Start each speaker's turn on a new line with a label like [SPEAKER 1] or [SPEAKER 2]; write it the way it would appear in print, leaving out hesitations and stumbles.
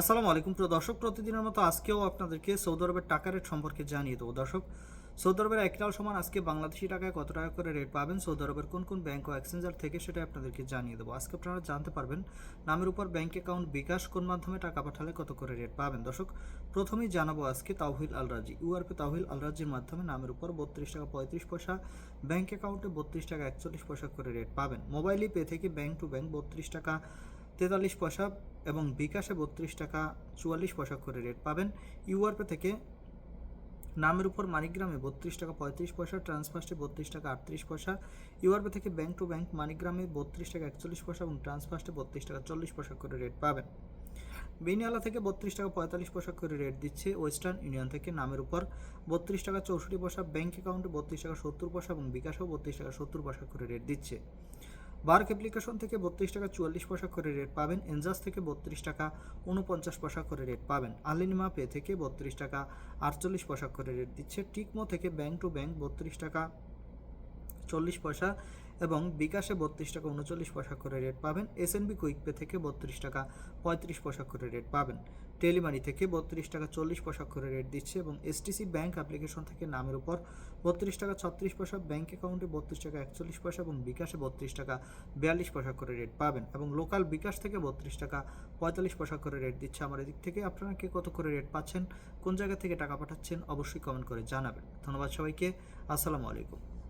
[SPEAKER 1] আসসালামু আলাইকুম প্রিয় দর্শক, প্রতিদিনের মতো আজকেও আপনাদেরকে সৌদি আরবের টাকা রেট সম্পর্কে জানিয়ে দেবো। দর্শক, সৌদি আরবের এক রিয়াল সমান আজকে বাংলাদেশি টাকায় কত টাকা করে রেট পাবেন, সৌদি আরবের কোন কোন ব্যাংক ও এক্সচেঞ্জার থেকে, সেটা আপনাদেরকে জানিয়ে দেবো। আজকে আপনারা জানতে পারবেন নামের উপর ব্যাংক অ্যাকাউন্ট বিকাশ কোন মাধ্যমে টাকা পাঠালে কত করে রেট পাবেন। দর্শক, প্রথমেই জানাবো আজকে তাওহিল আল রাজি। ইউআরপি তাওহিল আল রাজির মাধ্যমে নামের উপর 32 টাকা 35 পয়সা, ব্যাংক অ্যাকাউন্টে 32 টাকা 41 পয়সা করে রেট পাবেন। মোবাইল পে থেকে ব্যাংক টু ব্যাংক 32 টাকা 43 পয়সা এবং বিকাশে 32 টাকা 44 পয়সা করে রেট পাবেন। ইউআরপে থেকে নামের উপর মানিগ্রামে 32 টাকা 35 পয়সা, ট্রান্সফার্স্টে 32 টাকা 38 পয়সা। ইউআরপে থেকে ব্যাংক টু ব্যাংক মানিগ্রামে 32 টাকা 41 পয়সা এবং ট্রান্সফার্স্টে 32 টাকা 40 পয়সা করে রেট পাবেন। বেনিয়ালা থেকে 32 টাকা 45 পয়সা করে রেট দিচ্ছে। ওয়েস্টার্ন ইউনিয়ন থেকে নামের উপর 32 টাকা 64 পয়সা, ব্যাংক অ্যাকাউন্টে 32 টাকা 70 পয়সা এবং বিকাশেও 32 টাকা 70 পয়সা করে রেট দিচ্ছে। বার্ক অ্যাপ্লিকেশন থেকে 32 টাকা 44 পয়সা করে রেট পাবেন। এনজাস থেকে 32 টাকা 49 পয়সা করে রেট পাবেন। আলিনিমা পে থেকে 32 টাকা 48 পয়সা করে রেট দিচ্ছে। টিকমো থেকে ব্যাংক টু ব্যাংক 32 টাকা 40 পয়সা এবং বিকাশে 32 টাকা 39 পয়সা করে রেট পাবেন। এসএনবি কুইক পে থেকে 32 টাকা 35 পয়সা করে রেট পাবেন। টেলিমানি থেকে 32 টাকা 40 পয়সা করে রেট দিচ্ছে এবং এসটিসি ব্যাংক অ্যাপ্লিকেশন থেকে নামের উপর 32 টাকা 36 পয়সা, ব্যাংক অ্যাকাউন্টে 32 টাকা 41 পয়সা এবং বিকাশে 32 টাকা 42 পয়সা করে রেট পাবেন এবং লোকাল বিকাশ থেকে 32 টাকা 45 পয়সা করে রেট দিচ্ছে। আমার এদিক থেকে আপনারা কে কত করে রেট পাচ্ছেন, কোন জায়গা থেকে টাকা পাঠাচ্ছেন, অবশ্যই কমেন্ট করে জানাবেন। ধন্যবাদ সবাইকে। আসসালামু আলাইকুম।